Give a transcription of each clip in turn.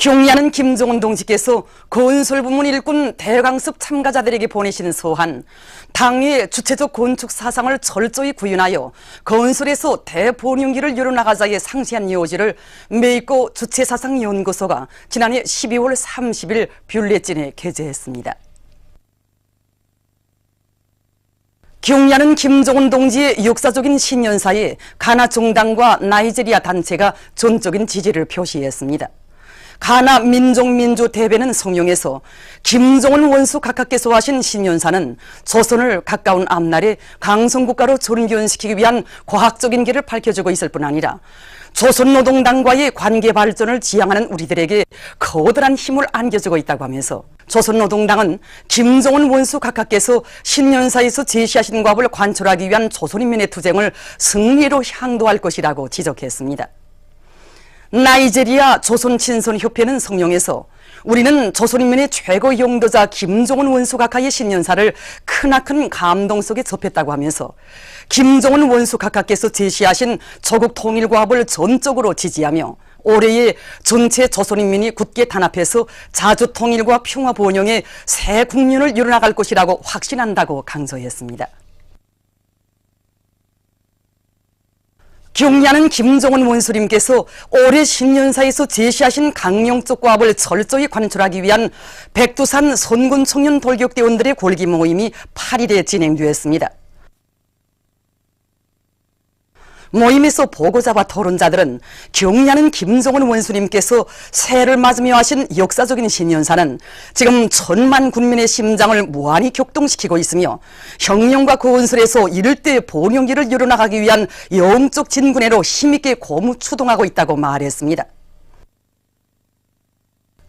경의하는 김정은 동지께서 건설부문 일꾼 대강습 참가자들에게 보내신 서한, 당의 주체적 건축 사상을 철저히 구현하여 건설에서 대본용기를 열어나가자의 상세한 요지를 메이커 주체사상연구소가 지난해 12월 30일 뷸레진에 게재했습니다. 경의하는 김정은 동지의 역사적인 신년사에 가나 정당과 나이지리아 단체가 전적인 지지를 표시했습니다. 가나 민족민주 대회는 성명에서 김정은 원수 각하께서 하신 신년사는 조선을 가까운 앞날에 강성국가로 전변시키기 위한 과학적인 길을 밝혀주고 있을 뿐 아니라 조선노동당과의 관계 발전을 지향하는 우리들에게 커다란 힘을 안겨주고 있다고 하면서 조선노동당은 김정은 원수 각하께서 신년사에서 제시하신 과업을 관철하기 위한 조선인민의 투쟁을 승리로 향도할 것이라고 지적했습니다. 나이지리아 조선친선협회는 성명에서 우리는 조선인민의 최고 용도자 김정은 원수 각하의 신년사를 크나큰 감동 속에 접했다고 하면서 김정은 원수 각하께서 제시하신 조국 통일 과업을 전적으로 지지하며 올해의 전체 조선인민이 굳게 단합해서 자주 통일과 평화 번영의 새 국면을 이뤄나갈 것이라고 확신한다고 강조했습니다. 경의하는 김정은 원수님께서 올해 신년사에서 제시하신 강령적 과업을 철저히 관철하기 위한 백두산 선군 청년 돌격대원들의 골기 모임이 8일에 진행되었습니다. 모임에서 보고자와 토론자들은 경의하는 김정은 원수님께서 새해를 맞으며 하신 역사적인 신년사는 지금 천만 군민의 심장을 무한히 격동시키고 있으며 혁명과 건설에서 이를 때 본용기를 열어나가기 위한 영적 진군회로 힘있게 고무추동하고 있다고 말했습니다.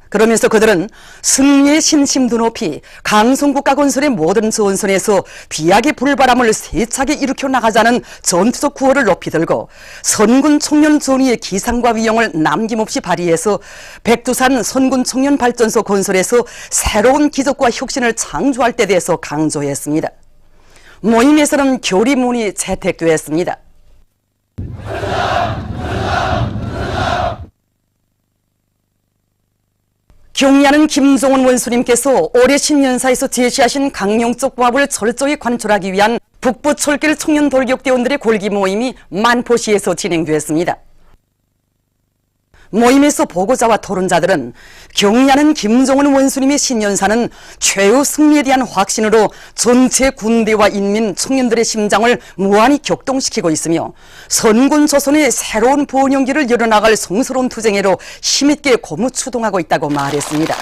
그러면서 그들은 승리의 신심도 높이 강성국가 건설의 모든 전선에서 비약의 불바람을 세차게 일으켜 나가자는 전투적 구호를 높이 들고 선군 청년 전위의 기상과 위용을 남김없이 발휘해서 백두산 선군 청년 발전소 건설에서 새로운 기적과 혁신을 창조할 때 대해서 강조했습니다. 모임에서는 교리문이 채택되었습니다. 경의하는 김정은 원수님께서 올해 신년사에서 제시하신 강령적 과업을 철저히 관철하기 위한 북부철길 청년 돌격대원들의 골기 모임이 만포시에서 진행되었습니다. 모임에서 보고자와 토론자들은 경의하는 김정은 원수님의 신년사는 최후 승리에 대한 확신으로 전체 군대와 인민, 청년들의 심장을 무한히 격동시키고 있으며 선군 조선의 새로운 번영기를 열어나갈 성스러운 투쟁회로 힘있게 고무추동하고 있다고 말했습니다.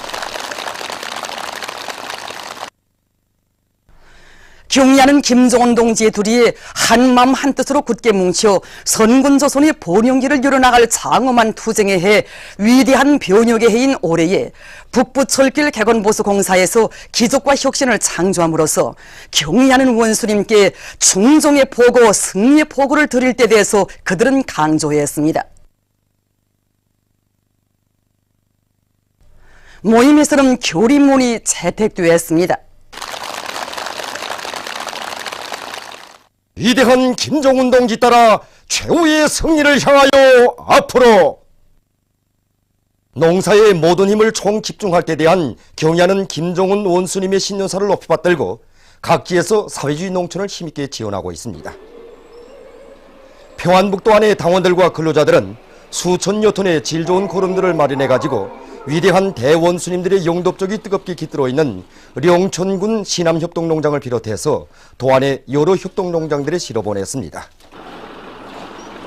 경의하는 김정은 동지의 둘이 한마음 한뜻으로 굳게 뭉쳐 선군 조선의 번영기를 열어나갈 장엄한 투쟁의 해, 위대한 변혁의 해인 올해에 북부철길 개건보수공사에서 기적과 혁신을 창조함으로써 경의하는 원수님께 충정의 포고, 승리의 포고를 드릴 때 대해서 그들은 강조했습니다. 모임에서는 교리문이 채택되었습니다. 위대한 김정은 동지 따라 최후의 승리를 향하여 앞으로 농사의 모든 힘을 총 집중할 때 대한 경의하는 김정은 원수님의 신년사를 높이 받들고 각지에서 사회주의 농촌을 힘있게 지원하고 있습니다. 평안북도 안의 당원들과 근로자들은 수천여 톤의 질 좋은 거름들을 마련해가지고 위대한 대원수님들의 용접족이 뜨겁게 깃들어 있는 령천군 신암협동농장을 비롯해서 도안의 여러 협동농장들에 실어보냈습니다.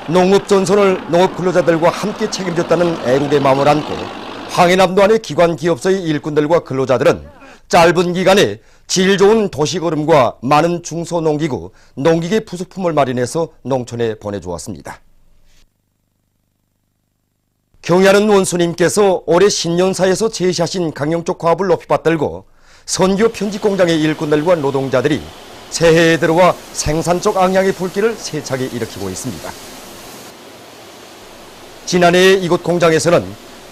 농업전선을 농업근로자들과 함께 책임졌다는 애국의 마음을 안고 황해남도 안의 기관기업소의 일꾼들과 근로자들은 짧은 기간에 질 좋은 도시거름과 많은 중소농기구, 농기계 부속품을 마련해서 농촌에 보내주었습니다. 경의하는 원수님께서 올해 신년사에서 제시하신 강령적 과업을 높이 받들고 선교 편집공장의 일꾼들과 노동자들이 새해에 들어와 생산적 악량의 불길을 세차게 일으키고 있습니다. 지난해 이곳 공장에서는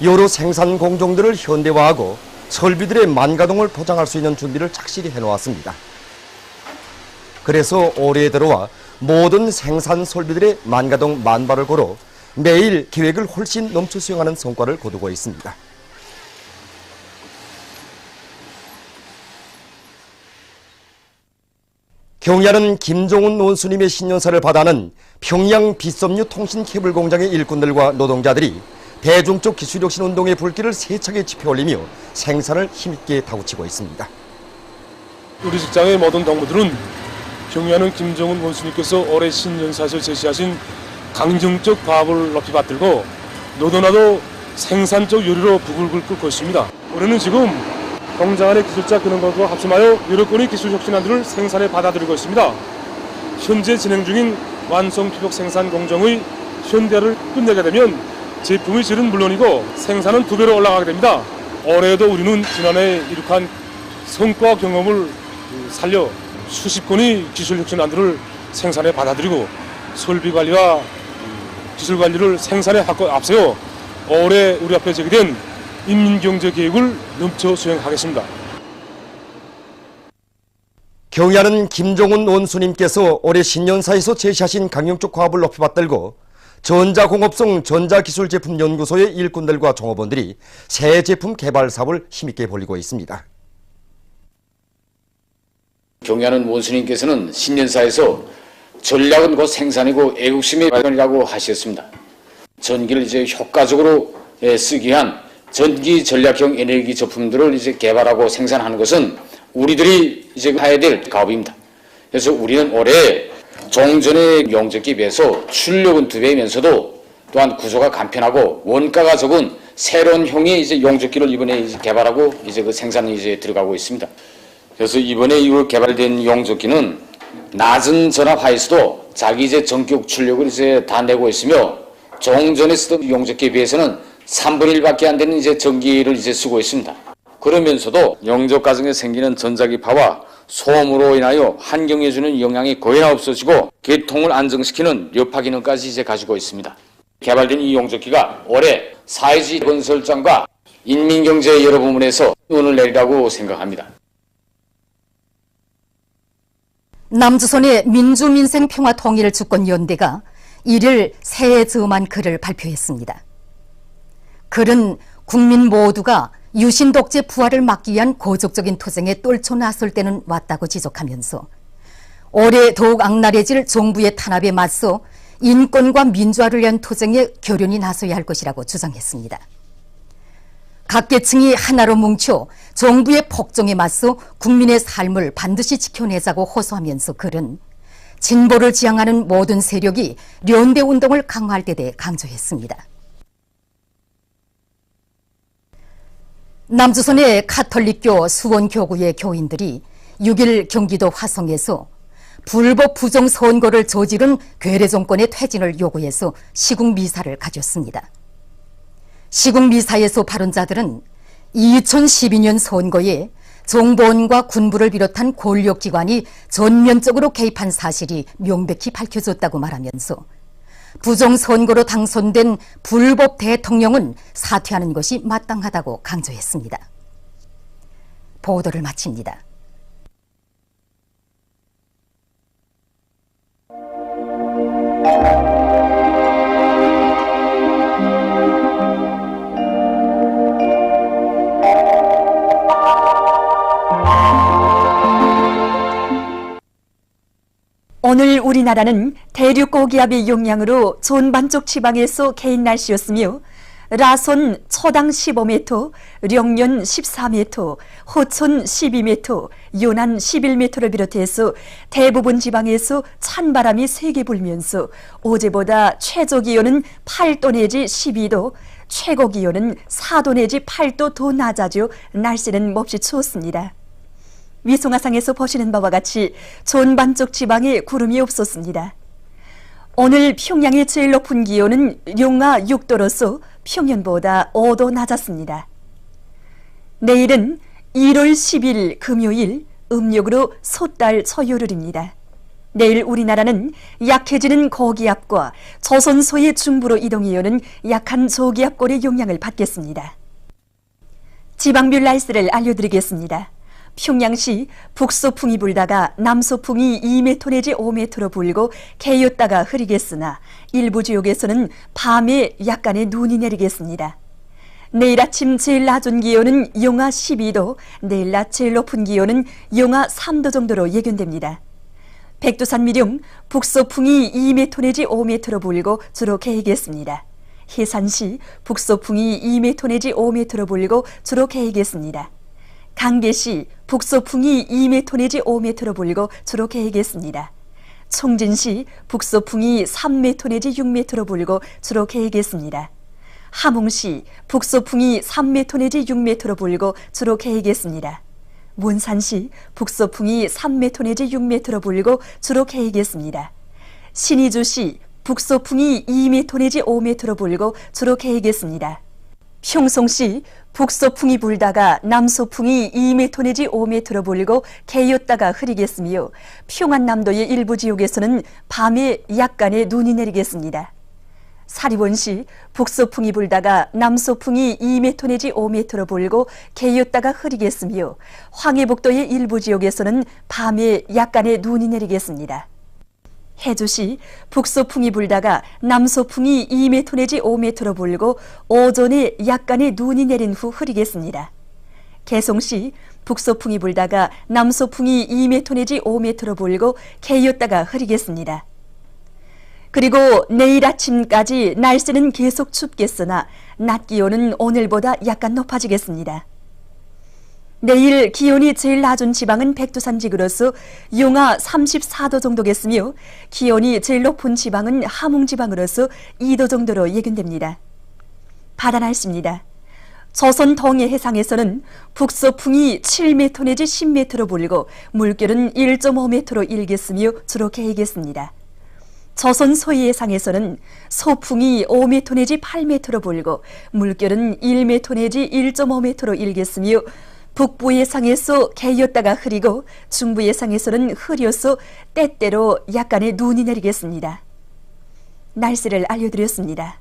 여러 생산 공정들을 현대화하고 설비들의 만가동을 보장할 수 있는 준비를 착실히 해놓았습니다. 그래서 올해에 들어와 모든 생산 설비들의 만가동 만발을 걸어 매일 계획을 훨씬 넘쳐 수행하는 성과를 거두고 있습니다. 경야는 김종훈 원수님의 신년사를 받아는 평양 빗섬유 통신 케이블 공장의 일꾼들과 노동자들이 대중적 기술혁신 운동의 불길을 세차게 지펴올리며 생산을 힘있게 다구치고 있습니다. 우리 직장의 모든 동무들은 경야는 김종훈 원수님께서 올해 신년사에서 제시하신 강정적 과업을 높이 받들고 너도나도 생산적 요리로 부글부글 끓고 있습니다. 올해는 지금 공장 안의 기술자 근원과 합심하여 여러 건의 기술혁신안들을 생산에 받아들이고 있습니다. 현재 진행 중인 완성 피복 생산 공정의 현대화를 끝내게 되면 제품의 질은 물론이고 생산은 2배로 올라가게 됩니다. 올해에도 우리는 지난해 이룩한 성과 경험을 살려 수십 건의 기술혁신안들을 생산에 받아들이고 설비관리와 기술관리를 생산에 앞세워 올해 우리 앞에 제기된 인민경제계획을 넘쳐 수행하겠습니다. 경야는 김종훈 원수님께서 올해 신년사에서 제시하신 강령적 과업을 높이 받들고 전자공업성 전자기술제품연구소의 일꾼들과 종업원들이 새 제품 개발 사업을 힘있게 벌이고 있습니다. 경야는 원수님께서는 신년사에서 전략은 곧 생산이고 애국심의 발견이라고 하셨습니다. 전기를 이제 효과적으로 쓰기 위한 전기 전략형 에너지 제품들을 이제 개발하고 생산하는 것은 우리들이 이제 해야 될 가업입니다. 그래서 우리는 올해 종전의 용접기에 비해서 출력은 2배이면서도 또한 구조가 간편하고 원가가 적은 새로운 형의 이제 용접기를 이번에 이제 개발하고 이제 그 생산에 이제 들어가고 있습니다. 그래서 이번에 이후 개발된 용접기는 낮은 전압 하에서도 자기 이제 전격 출력을 이제 다 내고 있으며 종전에 쓰던 용접기에 비해서는 3분의 1밖에 안 되는 이제 전기를 이제 쓰고 있습니다. 그러면서도 용접 과정에 생기는 전자기파와 소음으로 인하여 환경에 주는 영향이 거의 없어지고 개통을 안정시키는 여파 기능까지 이제 가지고 있습니다. 개발된 이 용접기가 올해 사회주의 건설장과 인민경제 여러 부문에서 운을 내리라고 생각합니다. 남조선의 민주민생평화통일주권연대가 1일 새해 즈음한 글을 발표했습니다. 글은 국민 모두가 유신독재 부활을 막기 위한 고적적인 투쟁에 똘쳐 나설 때는 왔다고 지적하면서 올해 더욱 악랄해질 정부의 탄압에 맞서 인권과 민주화를 위한 투쟁에 결연히 나서야 할 것이라고 주장했습니다. 각 계층이 하나로 뭉쳐 정부의 폭정에 맞서 국민의 삶을 반드시 지켜내자고 호소하면서 글은 진보를 지향하는 모든 세력이 연대운동을 강화할 때 대해 강조했습니다. 남조선의 가톨릭교 수원교구의 교인들이 6일 경기도 화성에서 불법 부정선거를 저지른 괴뢰정권의 퇴진을 요구해서 시국미사를 가졌습니다. 시국미사에서 발언자들은 2012년 선거에 정보원과 군부를 비롯한 권력기관이 전면적으로 개입한 사실이 명백히 밝혀졌다고 말하면서 부정선거로 당선된 불법 대통령은 사퇴하는 것이 마땅하다고 강조했습니다. 보도를 마칩니다. 오늘 우리나라는 대륙 고기압의 영향으로 전반적 지방에서 개인 날씨였으며 라손 초당 15m, 령년 14m, 호천 12m, 요난 11m를 비롯해서 대부분 지방에서 찬바람이 세게 불면서 어제보다 최저기온은 8도 내지 12도, 최고기온은 4도 내지 8도 더 낮아져 날씨는 몹시 추웠습니다. 위성화상에서 보시는 바와 같이 전반적 지방에 구름이 없었습니다. 오늘 평양의 제일 높은 기온은 영하 6도로서 평년보다 5도 낮았습니다. 내일은 1월 10일 금요일 음력으로 솥달 초여름입니다. 내일 우리나라는 약해지는 고기압과 조선소의 중부로 이동해 오는 약한 저기압골의 영향을 받겠습니다. 지방별 날씨를 알려드리겠습니다. 평양시 북소풍이 불다가 남소풍이 2m 내지 5m로 불고 개였다가 흐리겠으나 일부 지역에서는 밤에 약간의 눈이 내리겠습니다. 내일 아침 제일 낮은 기온은 영하 12도, 내일 낮 제일 높은 기온은 영하 3도 정도로 예견됩니다. 백두산 미령 북서풍이 2m 내지 5m로 불고 주로 개이겠습니다. 해산시 북서풍이 2m 내지 5m로 불고 주로 개이겠습니다. 강계시 북서풍이 2m 내지 5m로 불고 주로 개이겠습니다. 총진시 북서풍이 3m 내지 6m로 불고 주로 개이겠습니다. 함흥시 북서풍이 3m 내지 6m로 불고 주로 개이겠습니다. 몬산시 북서풍이 3m 내지 6m로 불고 주로 개이겠습니다. 신의주시 북서풍이 2m 내지 5m로 불고 주로 개이겠습니다. 평송시 북서풍이 불다가 남서풍이 2m 내지 5m로 불고 개였다가 흐리겠으며 평안남도의 일부 지역에서는 밤에 약간의 눈이 내리겠습니다. 사리원시 북서풍이 불다가 남서풍이 2m 내지 5m로 불고 개였다가 흐리겠으며 황해북도의 일부 지역에서는 밤에 약간의 눈이 내리겠습니다. 해주시 북서풍이 불다가 남서풍이 2m 내지 5m로 불고 오전에 약간의 눈이 내린 후 흐리겠습니다. 개송시 북서풍이 불다가 남서풍이 2m 내지 5m로 불고 개였다가 흐리겠습니다. 그리고 내일 아침까지 날씨는 계속 춥겠으나 낮 기온은 오늘보다 약간 높아지겠습니다. 내일 기온이 제일 낮은 지방은 백두산 지구로서 용화 34도 정도겠으며 기온이 제일 높은 지방은 함흥 지방으로서 2도 정도로 예견됩니다. 바다 날씨입니다. 조선 동해 해상에서는 북서풍이 7m 내지 10m로 불고 물결은 1.5m로 일겠으며 주로 개이겠습니다. 조선 서해 해상에서는 소풍이 5m 내지 8m로 불고 물결은 1m 내지 1.5m로 일겠으며 북부 해상에서 개였다가 흐리고 중부 해상에서는 흐려서 때때로 약간의 눈이 내리겠습니다. 날씨를 알려드렸습니다.